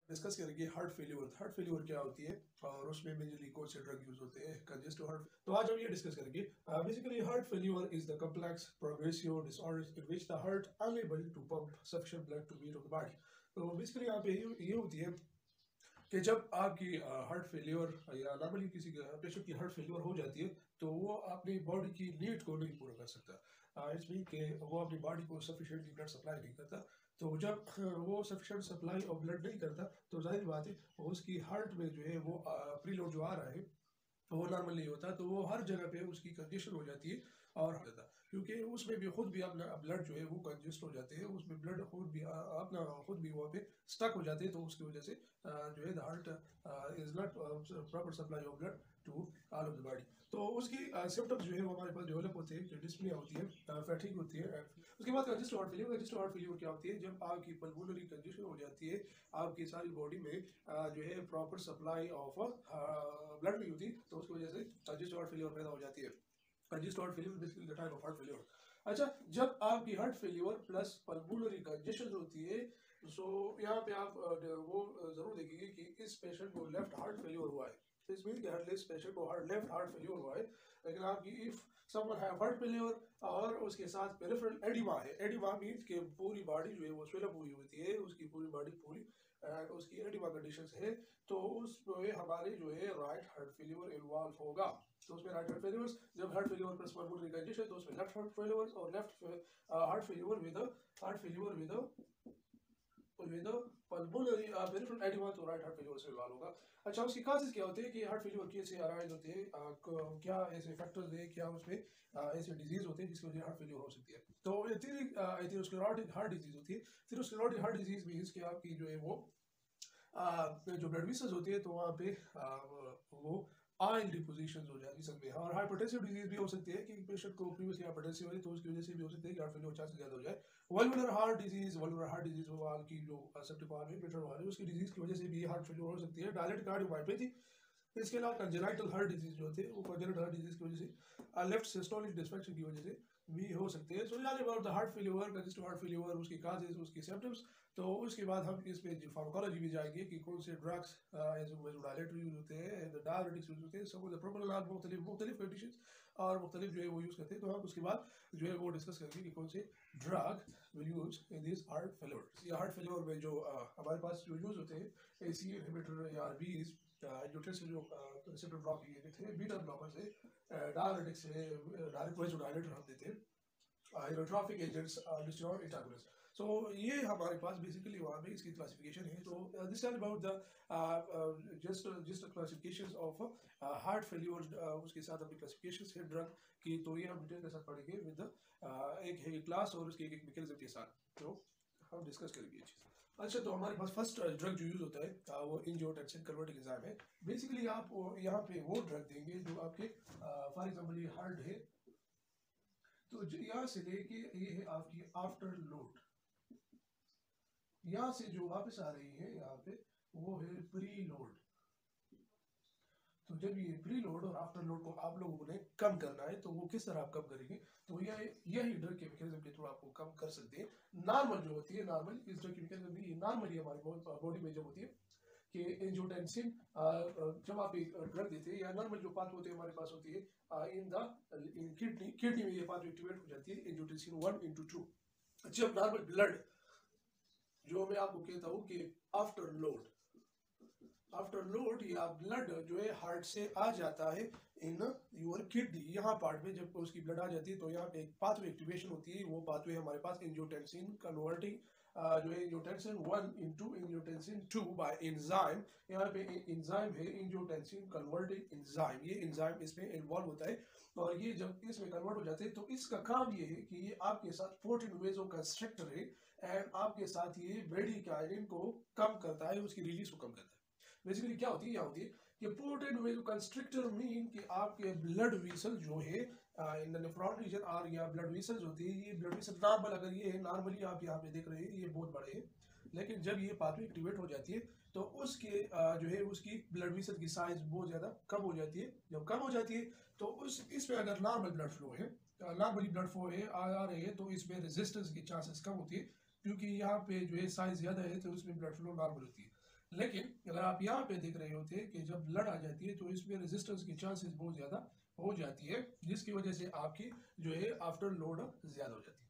Discuss करेंगे heart failure. Heart failure क्या होती है और उसमें मेनली कौन से ड्रग यूज होते हैं कंजेस्टिव हार्ट। तो आज हम ये डिस्कस करेंगे। Basically heart failure is the complex progressive disorder in which the heart unable to pump sufficient blood to meet of the body. तो बेसिकली यहाँ पे ये होती है कि जब आपकी हार्ट फेल्योर या नॉर्मली किसी पेशेंट की हार्ट फेल्योर हो जाती है तो वो अपनी बॉडी की नीड को नहीं पूरा कर सकता। इट्स मीन कि वो अपनी बॉडी को सफिशिएंटली ब्लड सप्लाई नहीं करता। तो जब वो सफिशिएंट सप्लाई ऑफ ब्लड नहीं करता तो जाहिर बात है उसकी हार्ट में जो है वो प्रीलोड जो आ रहा है वो नॉर्मल नहीं होता। तो वो हर जगह पे उसकी कंजेशन हो जाती है और क्योंकि उसमें भी खुद भी अपना ब्लड जो है वो कंजेस्ट हो जाते हैं, उसमें ब्लड खुद भी अपना खुद भी वहाँ पे स्टक हो जाते हैं। तो उसकी वजह से जो है the heart is not proper supply of blood to all of the body. तो उसकी सिम्टम्स जो है वो हमारे पास डेवलप होते हैं, डिस्प्ले होती है, फैटिग होती है। उसके बाद congestive heart failure. Congestive heart failure क्या होती है? जब आपकी पल्मोनरी कंजेशन हो जाती है, आपकी सारी बॉडी में जो है प्रॉपर सप्लाई ऑफ ब्लड नहीं होती, तो उसकी वजह से कंजेस्टिव हार्ट फेलियर पैदा हो जाती है। Congestive heart failure basically the type of heart failure. अच्छा, जब आपकी heart failure plus pulmonary congestion होती है, सो यहाँ पे आप वो जरूर देखेंगे कि इस पेशेंट को लेफ्ट हार्ट फेलियर हुआ है। इस मीन कि हर पेशेंट को लेफ्ट हार्ट फेलियर हुआ है। लेकिन आपकी if someone have heart failure और उसके साथ पेरिफेरल एडिमा है, एडिमा मीन्स कि पूरी बॉडी जो है वो स्वेल अप हुई होती है, उसकी पूरी बॉडी पूरी उसकी एडिमा कंडीशंस है, तो उसमें हमारे जो है राइट हार्ट फेलियर इन्वॉल्व होगा। तो उसमें राइट हार्ट फेलियर, जब heart failure plus pulmonary congestion, तो उसमें लेफ्ट हार्ट फेलियर और left heart failure with pulmonary peripheral oedema, तो राइट हार्ट फेलियर से इन्वॉल्व होगा। अच्छा, उसकी काजेस क्या होते हैं कि हार्ट फेलियर कैसे अराइज होते हैं, क्या ऐसे फैक्टर्स हैं, क्या उसमें ऐसे डिजीज होते हैं जिसकी वजह से हार्ट फेलियर हो सकती है। तो एथेरोस्क्लेरोटिक हार्ट डिजीज होती है। एथेरोस्क्लेरोटिक हार्ट डिजीज मींस कि आपकी जो है वो जो ब्लड वेसल्स होती है तो वहाँ पे वो आयल डिपोजिशन हो जाती सकती है। और हाइपरटेंसिव डिजीज भी हो सकती है कि पेशेंट को प्रीवियसली हाइपरटेंसिव है, तो उसकी वजह से भी हो सकती है कि हार्ट फेलियर चांस ज्यादा हो जाए। वल्वुलर हार्ट डिजीज वो की जो सेप्टिक हार्ट है उसकी डिजीज की वजह से भी हार्ट फेलियर हो सकती है। Dilate cardiomyopathy. इसके अलावा कंजेनाइटल हार्ट डिजीज जो होते हैं वो कंजेनाइटल हार्ट डिजीज की वजह से लेफ्ट सिस्टोलिक डिस्फंक्शन की वजह से भी हो सकते हैं। सो यानी about the heart failure, congestive heart failure, उसकी काजेस, उसकी सिम्टम्स। तो उसके बाद हम इसमें फार्माकोलॉजी भी जाएंगे कि कौन से ड्रग्स डायलेटरी यूज होते हैं, डायरेटिक्स यूज होते हैं, सब प्रोपोनोल मुख्तलिफ कंडीशंस और मुख्तलिफ जो है वो यूज करते हैं। तो हम उसके बाद जो है वो डिस्कस करेंगे कि कौन से drug will use in this heart failure. ये हार्ट फेलियर में जो हमारे पास जो यूज होते हैं एसी इनहिबिटर या आरबीज, एंजियोटेंसिन जो रिसेप्टर ब्लॉक ये थे, बीटा ब्लॉकर्स है, डायरेटिक्स है, डायरेक्ट वाइजोडाइलेटर हम देते हैं, हाइड्रोट्रॉफिक एजेंट्स, लिस्टिनॉल एंटागोनिस्ट। सो ये हमारे पास बेसिकली वहाँ पे इसकी क्लासिफिकेशन है। तो this is about the just classifications of heart failure. उसके साथ अपनी क्लासिफिकेशंस है ड्रग की, तो ये हम डिटेल के साथ पढ़ेंगे विद एक है क्लास और उसके एक मैकेनिज्म के साथ, तो हम डिस्कस करेंगे ये चीज़। अच्छा, तो हमारे पास फर्स्ट ड्रग जो यूज होता है वो एंजियोटेंसिन कन्वर्टिंग एंजाइम है। बेसिकली आप यहाँ पे वो ड्रग देंगे जो आपके फॉर एग्जांपल ये हार्ट है, तो यहाँ से लेके ये है आपकी आफ्टर लोड, यहाँ से जो वापस आ रही है यहाँ पे वो है प्री लोड। तो जब ये प्री लोड और आफ्टर लोड को आप लोगों ने कम करना है तो वो किस तरह आप कम करेंगे? तो यही ड्रग के मैकेनिज्म के थ्रू आपको कम कर सकते हैं। नॉर्मल जो होती है, नॉर्मल इस ड्रग की मैकेनिज्म भी नॉर्मली हमारी बॉडी में जब होती है कि एंजियोटेंसिन जब आप एक ड्रग देते हैं या नॉर्मल जो पाथ होते हैं हमारे पास होती है इन किडनी में ये पाथ एक्टिवेट हो जाती है एंजियोटेंसिन 1/2। जब नॉर्मल ब्लड जो मैं आपको कहता हूँ कि आफ्टर लोड या ब्लड जो है हार्ट से आ जाता है इन योर किडनी, यहाँ पार्ट में जब उसकी ब्लड आ जाती है तो यहाँ पे एक पाथवे एक्टिवेशन होती है। वो पाथवे हमारे पास एंजियोटेंसिन कन्वर्टिंग जो है angiotensin 1 into angiotensin 2 bye enzyme. यहाँ पे एंजाइम है एंजियोटेंसिन कन्वर्टिंग एंजाइम, ये एंजाइम इसमें इन्वॉल्व होता है और ये जब इसमें कन्वर्ट हो जाते हैं तो इसका काम ये है कि ये आपके साथ प्रोटीन वेजो कंस्ट्रक्टर है एंड आपके साथ ये ब्रेडिकाइनिन को कम करता है, उसकी रिलीज को कम करता है। बेसिकली क्या होती है, यहाँ होती है कि प्रोटीन वेजो कंस्ट्रक्टर मीन कि आपके ब्लड वेसल जो है इन द नेफ्रॉन रीजन और या ब्लड वेसल्स होती है, ये ब्लड वेसल नॉर्मल अगर ये है, नॉर्मली आप यहाँ पे देख रहे हैं ये बहुत बड़े हैं, लेकिन जब ये पाथवे एक्टिवेट हो जाती है तो उसके जो है उसकी ब्लड वेसल की साइज बहुत ज़्यादा कम हो जाती है। जब कम हो जाती है तो उस इसमें अगर नॉर्मल ब्लड फ्लो है, नॉर्मली ब्लड फ्लो है आ रहे हैं, तो इसमें रेजिस्टेंस की चांसेस कम होती है क्योंकि यहाँ पे जो है साइज ज़्यादा है तो उसमें ब्लड फ्लो नॉर्मल होती है। लेकिन अगर आप यहाँ पे देख रहे होते कि जब ब्लड आ जाती है तो इसमें रेजिस्टेंस की चांसेस बहुत ज़्यादा हो जाती है, जिसकी वजह से आपकी जो है आफ्टर लोड ज़्यादा हो जाती है।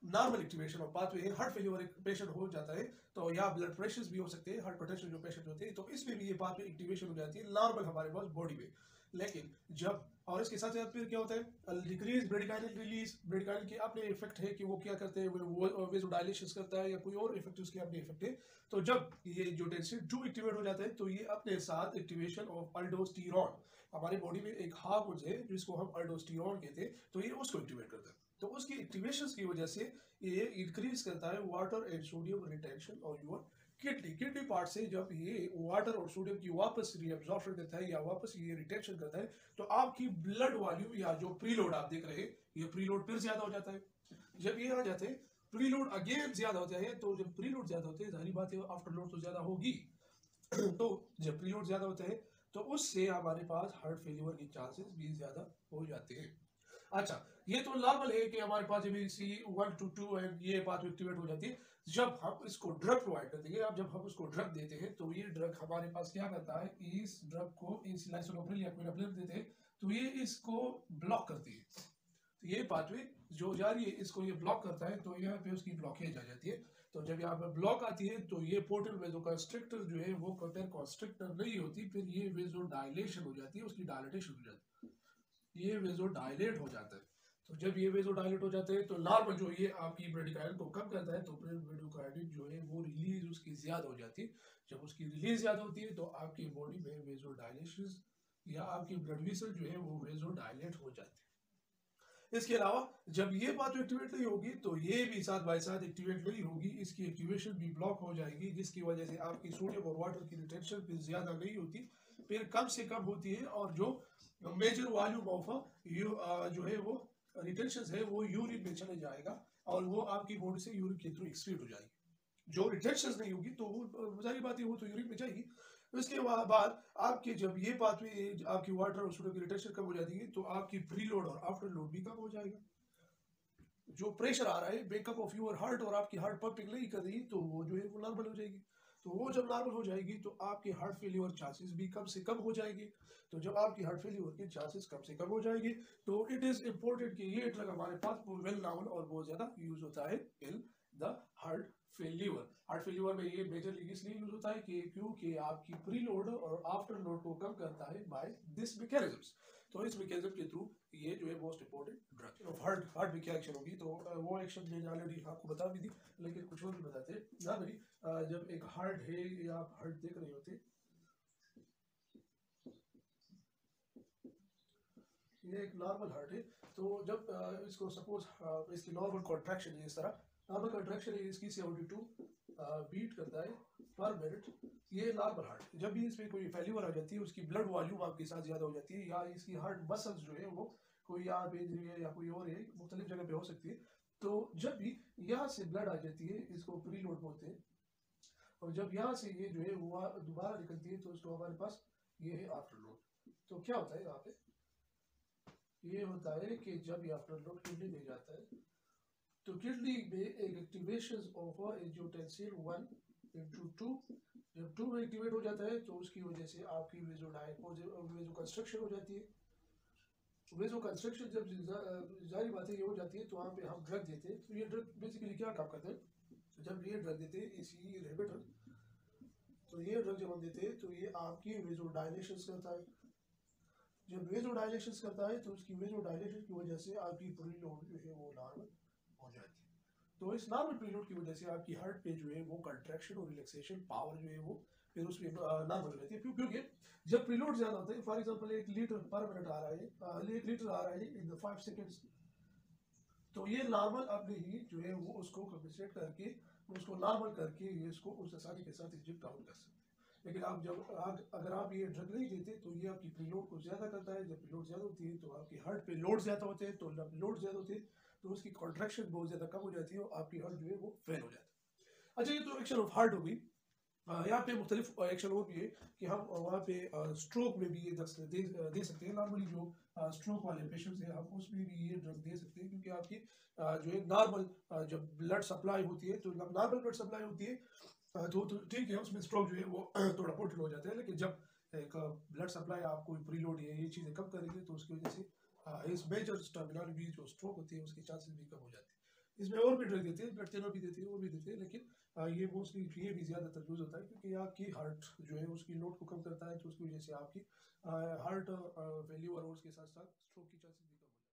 Normal activation of pathway, heart failure एक पेशेंट हो जाता है तो या ब्लड प्रेशर्स भी हो सकते हैं, हार्ट प्रोटेक्शन जो पेशेंट होते हैं तो इसमें भी ये पाथवे एक्टिवेशन हो जाती है नॉर्मल हमारे पास बॉडी में। लेकिन जब और इसके साथ साथ फिर क्या होता है, डिक्रीज ब्रेडिकाइनल रिलीज, ब्रेडिकाइनल के अपने इफेक्ट है कि वो क्या करते हैं, वो वेजोडाइलेशन करता है या कोई और इफेक्ट उसके अपने इफेक्ट है। तो जब ये जो टेंसिल 2 एक्टिवेट हो जाता है तो ये अपने साथ एक्टिवेशन ऑफ अल्डोस्टेरॉन, हमारी बॉडी में एक हार्मोन है जिसको हम अल्डोस्टेरॉन कहते हैं, तो ये उसको एक्टिवेट करता है। तो उसकी एक्टिवेशन की वजह से ये इंक्रीज करता है वाटर एंड सोडियम रिटेंशन और योर किडनी पार्ट से जब ये वाटर और सोडियम की वापस रीअब्जॉर्प्शन करता है या वापस ये रिटेंशन करता है तो आपकी ब्लड वॉल्यूम या जो प्रीलोड आप देख रहे हैं ये प्रीलोड फिर ज्यादा हो जाता है। जब ये आ जाते हैं प्रीलोड अगेन ज्यादा होता है, तो जब प्रीलोड ज्यादा होते हैं जाहिर बात है आफ्टर लोड तो ज्यादा होगी तो जब प्रीलोड ज्यादा होता है तो उससे हमारे पास हार्ट फेलियर की चांसेस भी ज्यादा हो जाते हैं। अच्छा, ये तो नॉर्मल है कि हमारे पास जब सी 1 to 2 है ये बात एक्टिवेट हो जाती है। जब हम इसको ड्रग प्रोवाइड करते हैं, अब जब हम उसको ड्रग देते हैं तो ये ड्रग हमारे पास क्या करता है, इस ड्रग को इस लाइसोलोप्रिल या क्विनाप्रिल देते हैं तो ये इसको ब्लॉक करती है। तो ये पाथवे जो जा रही है इसको ये ब्लॉक करता है, तो यहाँ पे उसकी ब्लॉकेज आ जाती है। तो जब यहाँ पे ब्लॉक आती है तो ये पोर्टल वेजोकंस्ट्रिक्टर जो है वो कंस्ट्रिक्टर नहीं होती, फिर ये वेजोडाइलेशन हो जाती है, उसकी डायलेटेशन हो जाती है, ये वेजोडाइलेट हो जाता है। तो जब ये वेजोडाइलेट हो जाते हैं तो नॉर्मल जो ये आपकी ब्रेडिकाइनल को कम करता है तो फिर ब्रेडिकाइनल जो है वो रिलीज उसकी ज्यादा हो जाती है। जब उसकी रिलीज ज्यादा होती है तो आपकी बॉडी में वेजोडाइलेशन या आपकी ब्लड वेसल जो है वो वेजोडाइलेट हो जाती है। इसके अलावा जब ये बात एक्टिवेट नहीं होगी तो ये भी साथ बाय साथ एक्टिवेट नहीं होगी, इसकी एक्टिवेशन भी ब्लॉक हो जाएगी, जिसकी वजह से आपकी सोडियम और वाटर की रिटेंशन भी ज्यादा नहीं होती, फिर कम से कम होती है, और जो मेजर वॉल्यूम ऑफ जो है वो रिटेंशन है वो यूरिन में चले जाएगा और वो आपकी बॉडी से यूरिन के थ्रू एक्सक्रीट हो जाएगी। जो रिटेंशन नहीं होगी तो वो जाहिर बात है वो तो यूरिन में जाएगी। उसके बाद आपके जब ये पाथवे आपकी वाटर और सोडियम की रिटेंशन कम हो जाती है तो आपकी प्रीलोड और आफ्टर लोड भी कम हो जाएगा। जो प्रेशर आ रहा है बेकअप ऑफ योर हार्ट और आपकी हार्ट पंपिंग नहीं कर रही तो वो जो है वो नॉर्मल हो जाएगी। तो वो जब नॉर्मल हो जाएगी तो आपके हार्ट फेलियर चांसेस भी कम से कम हो जाएंगे। तो जब आपकी हार्ट फेलियर के चांसेस कम से कम हो जाएंगे तो इट इज इम्पोर्टेंट कि ये ड्रग हमारे पास वेल नाउन और बहुत ज्यादा यूज होता है in the heart failure. Heart failure में ये मेजरली इसलिए यूज होता है कि क्योंकि आपकी प्रीलोड और आफ्टर लोड को कम करता है बाय दिस मैकेनिज्म्स। तो इस मैकेनिज्म के थ्रू ये जो है most important drug of heart में क्या एक्शन होगी, तो वो एक्शन मैंने ऑलरेडी आपको बता भी दी, लेकिन कुछ और भी बताते हैं ना मेरी। जब एक हार्ट है या आप हार्ट देख रहे होते, ये एक नॉर्मल हार्ट है, तो जब इसको सपोज इसकी नॉर्मल कॉन्ट्रैक्शन है, इस तरह नॉर्मल कॉन्ट्रैक्शन है इसकी 72 बीट करता है पर मिनट, ये नॉर्मल हार्ट। जब भी इसमें कोई फेल्यूर आ जाती है उसकी ब्लड वॉल्यूम आपके साथ ज्यादा हो जाती है या इसकी हार्ट मसल्स जो है वो कोई यहाँ पे इंजरी है या कोई और है मुख्तलिफ जगह पे हो सकती है, तो जब भी यहाँ से ब्लड आ जाती है इसको प्री लोड बोलते हैं, और जब यहाँ से ये जो है वो दोबारा निकलती है तो उसको हमारे पास ये है आफ्टर लोड। तो क्या होता है यहाँ पे, ये होता है कि जब ये आफ्टर लोड किडनी में जाता है तो किडनी में एक एक्टिवेशन ऑफ एंजियोटेंसिन 1/2, जब 2 में एक्टिवेट हो जाता है तो उसकी वजह से आपकी वेजो कंस्ट्रक्शन हो जाती है। वेजो कंस्ट्रक्शन जब जाहिर बात है ये हो जाती है तो वहाँ पे हम ड्रग देते हैं। तो ये ड्रग बेसिकली क्या काम करते हैं, जब ये ड्रग देते हैं इसी इनहिबिटर, तो ये ड्रग जब हम देते हैं तो ये आपकी वेजो डायलेशन करता है। जब वेजो डायलेशन करता है तो उसकी वेजो डायलेशन की वजह से आपकी प्रीलोड जो है वो नॉर्मल हो जाती है। तो इस नॉर्मल प्रीलोड की वजह से आपकी हार्ट पे जो है वो कंट्रैक्शन और रिलैक्सेशन पावर जो है वो फिर उसमें नॉर्मल हो जाती है, क्योंकि जब प्रीलोड ज्यादा होता है, for example 1 litre per minute आ रहा है, 1 लीटर आ रहा है इन 5 सेकेंड्स, तो ये नॉर्मल अपने ही जो है वो उसको कंपनसेट करके उसको नॉर्मल करके ये इसको उस आसानी के साथ इंजेक्ट आउट कर सकते हैं। लेकिन आप जब अगर आप ये ड्रग नहीं देते तो ये आपकी प्रीलोड को ज्यादा करता है, जब प्रीलोड ज्यादा होती है तो आपकी हार्ट पे लोड ज्यादा होते हैं, तो जब लोड ज्यादा होते हैं तो उसकी कॉन्ट्रैक्शन बहुत ज्यादा कम हो जाती है और आपकी हार्ट जो है वो फेल हो जाता है। अच्छा, ये तो एक्शन ऑफ हार्ट हो गई। यहाँ पे मुख्तलिफ एक्शन और भी है कि हम वहाँ पे स्ट्रोक में भी ये दे सकते हैं। नॉर्मली जो स्ट्रोक वाले पेशेंट्स हैं हम उसमें भी ये ड्रग दे सकते हैं, क्योंकि आपकी जो है नॉर्मल जब ब्लड सप्लाई होती है, तो जब नॉर्मल ब्लड सप्लाई होती है तो ठीक है, उसमें स्ट्रोक जो है वो थोड़ा पोर्टल हो जाता है। लेकिन जब एक ब्लड सप्लाई आपको प्रीलोड या ये चीज़ें कम करेंगे तो उसकी वजह से इस मेजर टर्मिनोलॉजी जो स्ट्रोक होती है उसके चांसेस भी कम हो जाते हैं। इसमें और भी ड्रग देते हैं, ब्लड थिनर भी देते हैं, वो भी देते हैं, लेकिन ये मोस्टली ये भी ज़्यादातर यूज़ होता है क्योंकि आपकी हार्ट जो है उसकी लोड को कम करता है, तो उसकी वजह से आपकी हार्ट वैल्यू और उसके साथ साथ स्ट्रोक की चांसेस भी कम हो जाते हैं।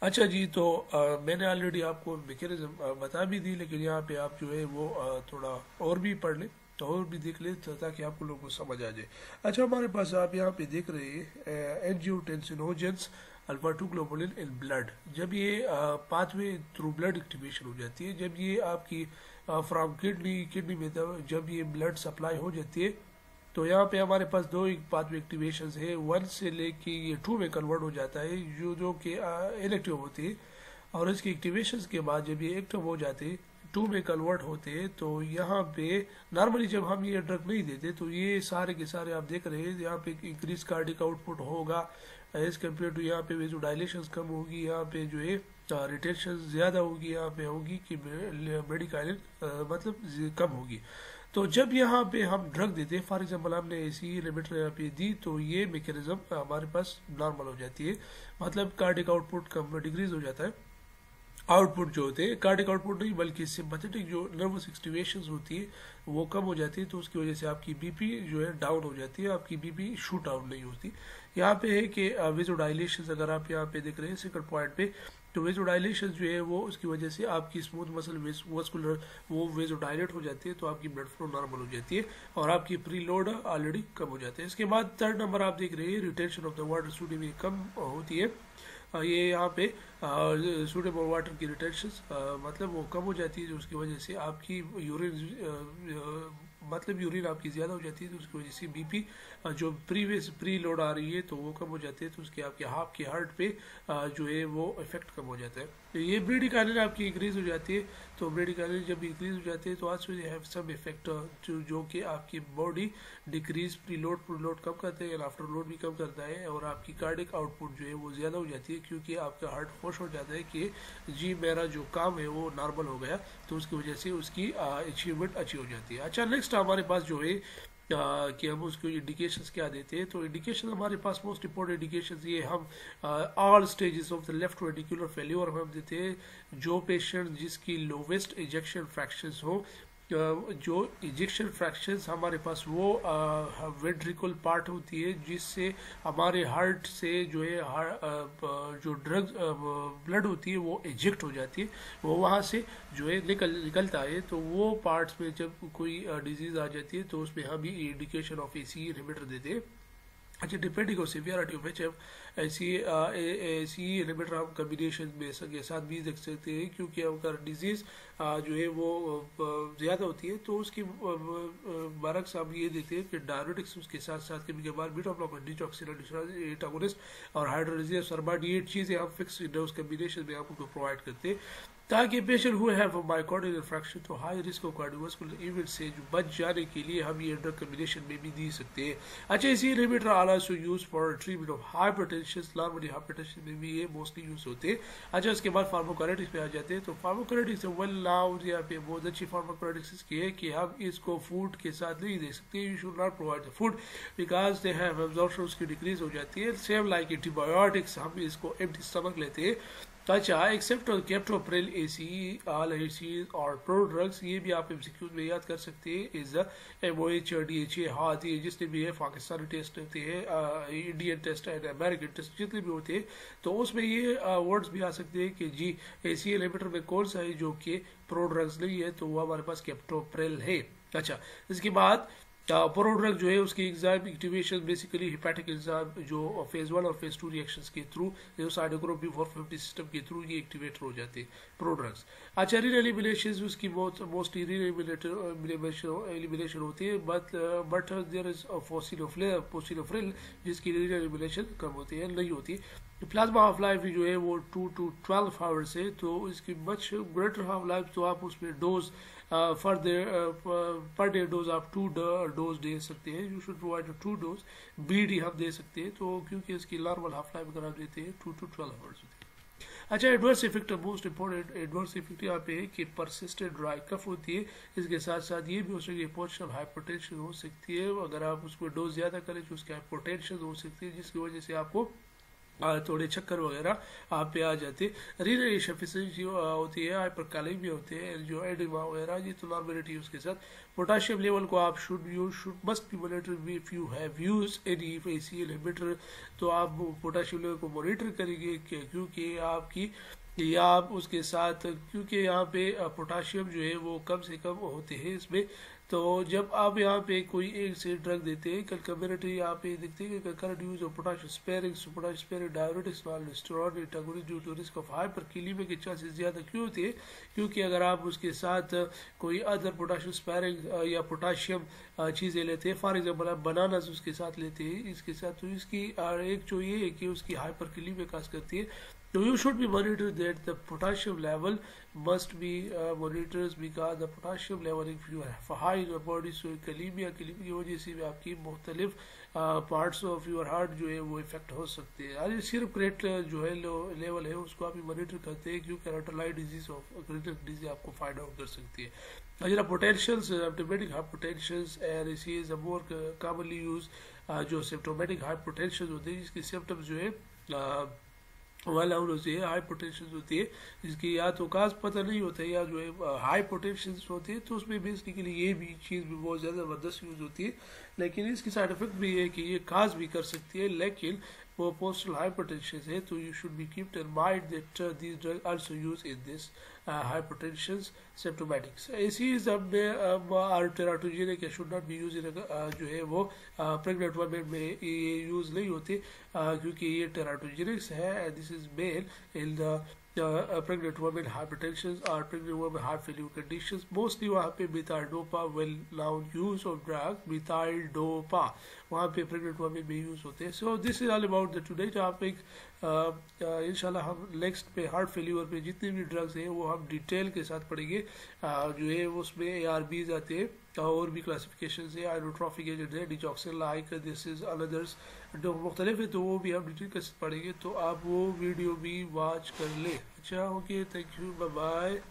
अच्छा जी, तो मैंने ऑलरेडी आपको मैकेनिज्म बता भी दी, लेकिन यहाँ पे आप जो है वो थोड़ा और भी पढ़ लें तो और भी देख ले ताकि आपको लोगों को समझ आ जाए। अच्छा, हमारे पास आप यहाँ पे देख रहे हैं एंजियोटेंसिनोजेंस अल्फा 2 ग्लोबुलिन इन ब्लड। जब ये पाथवे थ्रू ब्लड एक्टिवेशन हो जाती है, जब ये आपकी फ्रॉम किडनी में जब ये ब्लड सप्लाई हो जाती है, तो यहाँ पे हमारे पास दो पाथवे एक्टिवेशन है। 1 से लेके ये 2 में कन्वर्ट हो जाता है, जो कि इनएक्टिव होती है, और इसकी एक्टिवेशन के बाद जब ये एक्टिव हो जाते हैं 2 में कन्वर्ट होते हैं, तो यहाँ पे नॉर्मली जब हम ये ड्रग नहीं देते तो ये सारे के सारे आप देख रहे हैं यहाँ पे इंक्रीज कार्डिक आउटपुट होगा एज कम्पेयर टू, यहाँ पे वेज़ोडाइलेशन कम होगी, यहाँ पे जो है रिटेंशन ज़्यादा होगी, यहाँ पे होगी कि ब्रेडिकाइलिन मतलब कम होगी। तो जब यहाँ पे हम ड्रग देते हैं, फॉर एग्जांपल हमने ऐसी इनहिबिटर यहाँ पे दी, तो ये मैकेनिज्म हमारे पास नॉर्मल हो जाती है, मतलब कार्डिक आउटपुट कम डिक्रीज हो जाता है। आउटपुट जो होते हैं कार्डिक आउटपुट नहीं बल्कि सिंपैथेटिक जो नर्वस एक्टिवेशंस होती है वो कम हो जाती है, तो उसकी वजह से आपकी बीपी जो है डाउन हो जाती है, आपकी बीपी शूट डाउन नहीं होती। यहाँ पे है कि वेज़ोडाइलेशन अगर आप यहाँ पे देख रहे हैं सेकंड पॉइंट पे, तो वेज़ोडाइलेशन जो है वो उसकी वजह से आपकी स्मूथ मसल वस्कुलर वो वेज़ोडाइलेट हो जाती है, तो आपकी ब्लड फ्लो नॉर्मल हो जाती है और आपकी प्री लोड ऑलरेडी कम हो जाती है। इसके बाद थर्ड नंबर आप देख रहे हैं retention of the water sodium कम होती है। ये यहाँ पे सोडियम और वाटर की रिटेंशन मतलब वो कम हो जाती है, जो उसकी वजह से आपकी यूरिन मतलब यूरिन आपकी ज़्यादा हो जाती है, तो उसकी वजह से बीपी जो प्री लोड आ रही है तो वो कम हो जाती है, तो उसके आपके हार्ट पे जो है वो इफेक्ट कम हो जाता है। तो ये ब्रेडिकाइलिन आपकी इंक्रीज हो जाती है, तो ब्रेडिकाइलिन जब इंक्रीज हो जाती है तो आज हैव सम इफेक्ट जो कि आपकी बॉडी डिक्रीज प्री लोड कम करता है, आफ्टर लोड भी कम करता है, और आपकी कार्डिक आउटपुट जो है वो ज़्यादा हो जाती है, क्योंकि आपका हार्ट खुश हो जाता है कि जी मेरा जो काम है वो नॉर्मल हो गया, तो उसकी वजह से उसकी अचीवमेंट अच्छी हो जाती है। अच्छा, नेक्स्ट हमारे पास जो है कि हम उसको इंडिकेशंस क्या देते हैं, तो इंडिकेशन हमारे पास मोस्ट इंपॉर्टेंट इंडिकेशंस ये हम all stages of the left ventricular failure हम देते हैं। जो पेशेंट जिसकी लोवेस्ट इजेक्शन फ्रैक्शंस हो, जो इजेक्शन फ्रैक्शंस हमारे पास वो वेंट्रिकल पार्ट होती है जिससे हमारे हार्ट से जो है जो ड्रग ब्लड होती है वो इजेक्ट हो जाती है, वो वहाँ से जो है निकलता है, तो वो पार्ट्स में जब कोई डिजीज आ जाती है तो उसमें हम ही इंडिकेशन ऑफ एसी इनहिबिटर देते हैं। अच्छा, depending on severity of HF ऐसी इनहिबिटर हम कम्बिनेशन में के साथ भी देख सकते हैं, क्योंकि अगर डिजीज़ जो है वो ज़्यादा होती है तो उसकी बरक्स हम ये देते हैं कि डायरेटिक्स उसके साथ साथ कभी कभार बीटा ब्लॉकर डिटॉक्सिन एंटागोनिस्ट और हाइड्रोलिसिस सरबाड, ये चीज़ें हम फिक्स डोज कम्बिनेशन में आपको प्रोवाइड करते हैं, ताकि patient who have myocardial infarction तो high risk of cardiovascular event से बच जाने के लिए हम ये ड्रग कम्बिनेशन में भी दे सकते हैं। अच्छा, इसी inhibitor are also use for treatment of hypertension, normally hypertension में भी ये मोस्टली यूज होते हैं। अच्छा, उसके बाद फार्माकोकाइनेटिक्स पे आ जाते हैं, तो फार्माकोकाइनेटिक्स वेल नाउ यहाँ पे बहुत अच्छी फार्माकोकाइनेटिक्स की है कि हम इसको फूड के साथ नहीं दे सकते, you should not provide the food because they have absorption उसकी डिक्रीज हो जाती है। सेम लाइक एंटीबायोटिक्स हम इसको एम्प्टी स्टमक लेते हैं। अच्छा, except captopril AC all AC और प्रो ड्रग्स, ये भी आप एमसीक्यूज में याद कर सकते हैं, इज एमओएच डीएचए, हाँ ये जितने भी है पाकिस्तानी टेस्ट होते हैं, Indian test and American test जितने भी होते हैं, तो उसमें ये वर्ड्स भी आ सकते हैं कि जी एसी इनहिबिटर में कौन सा है जो कि प्रो ड्रग्स नहीं है, तो वो हमारे पास कैप्टोप्रिल है। अच्छा, इसके बाद प्रो ड्रग जो है उसकी exam activation basically hepatic exam जो फेज 1 और फेज 2 रिएक्शंस के थ्रू जो साइटोक्रोम P450 सिस्टम के थ्रू ये एक्टिवेट हो जाते हैं प्रो ड्रग्स। अच्छा, रीनल एलिमिनेशन उसकी मोस्टली एलिमिनेशन होती है, बट देयर इज फोसिलोफ्रिल जिसकी रीनल एलिमिनेशन कम होती है, नहीं होती। प्लाज्मा हाफ लाइफ जो है वो 2 to 12 आवर्स है, तो इसकी मच ग्रेटर हाफ लाइफ, तो आप उसमें dose for per day dose आप 2 डोज दे सकते हैं, you should provide 2 dose. BD हम दे सकते हैं, तो क्योंकि इसकी नॉर्मल हाफ लाइफ अगर आप देते हैं 2 to 12 आवर्स होती है। अच्छा, adverse effect, most important adverse effect यहाँ पे है कि परसिस्टेंट ड्राई कफ होती है। इसके साथ साथ ये भी हो सकती है पोस्चरल हाइपरटेंशन हो सकती है, अगर आप उसको डोज ज़्यादा करें तो उसकी हाइपरटेंशन हो सकती है, जिसकी वजह से आपको थोड़े चक्कर वगैरह आप पे आ जाते हैं। रीनल इनसफिशिएंसी होती है, हाइपरकालेमिया होते हैं, जो एडिमा वगैरह, ये तो नॉर्मलिटी उसके साथ। पोटाशियम लेवल को आप should must be monitor if you have use any ACL inhibitor, तो आप पोटाशियम लेवल को मॉनिटर करेंगे क्योंकि आपकी या आप उसके साथ, क्योंकि यहाँ पे पोटाशियम जो है वो कम से कम होते हैं इसमें। तो जब आप यहाँ पे कोई एक से ड्रग देते हैं, कंकैमिनेटरी यहाँ पे देखते हैं कि current use of potassium sparing diuretics steroid antagonist due to risk of hyperkalemia के चांसेस ज़्यादा क्यों होते हैं, क्योंकि अगर आप उसके साथ कोई अदर पोटाशियम स्पेरिंग या पोटाशियम चीज़ें लेते हैं, फॉर एग्जाम्पल आप बनानास उसके साथ लेते हैं इसके साथ, तो इसकी एक जो ये है कि उसकी हाइपरकालेमिया काज करती है। So you should be monitored that the potassium level must be monitored because the potassium level if you have high in your body, so kalemia की वजह से भी आपकी मुख्तलिफ पार्ट्स ऑफ योर हार्ट जो है वो इफेक्ट हो सकते हैं। आज सिर्फ क्रेट जो है लेवल है उसको आप मॉनिटर करते हैं, क्योंकि कैरोटिनॉइड डिजीज ऑफ क्रेटिक डिजीज आपको फाइंड आउट कर सकती है। अजरा पोटेंशियल्स, सिम्प्टोमेटिक हाइपरटेंशन एंड इसी is a more commonly use, जो सिम्प्टोमेटिक हाइपरटेंशन होते हैं जिसकी सिम्टम्स जो है वाला होती है, हाई पोटेंशन होती है, जिसकी या तो काज पता नहीं होता है या जो है हाई पोटेंशन होती है, तो उसमें बेसिकली ये भी चीज़ भी बहुत ज़्यादा ज़बरदस्त यूज़ होती है। लेकिन इसकी साइड इफेक्ट भी है कि ये काज भी कर सकती है, लेकिन वो पोस्टल हाइपरटेंशन है, तो you should be keeped in mind that this drug also use in this hypertension symptomatics. इसी हमने teratogenic should not be use in, जो है वो प्रेग्नेंट वुमेन में ये यूज नहीं होती, क्योंकि ये टेराटोजेनिक्स है and this is main in the pregnant women hypertension or pregnant women heart failure conditions. Mostly वहाँ पे methyl-dopa, well known use of drug methyl-dopa वहाँ पे pregnant women में यूज होते हैं। So this is all about the today topic. इंशाल्लाह हम next पे हार्ट फेल्यूर पे जितने भी ड्रग्स हैं वो हम डिटेल के साथ पढ़ेंगे, जो है उसमें ARBs आते हैं और भी क्लासिफिकेशन है, आइनोट्रॉफिक एजेंट है, digoxin like this is another's जो मुख्तलिफ है, तो वो भी हम डिटेल के साथ पढ़ेंगे, तो आप वो वीडियो भी वॉच कर ले। अच्छा, okay, thank you, bye bye.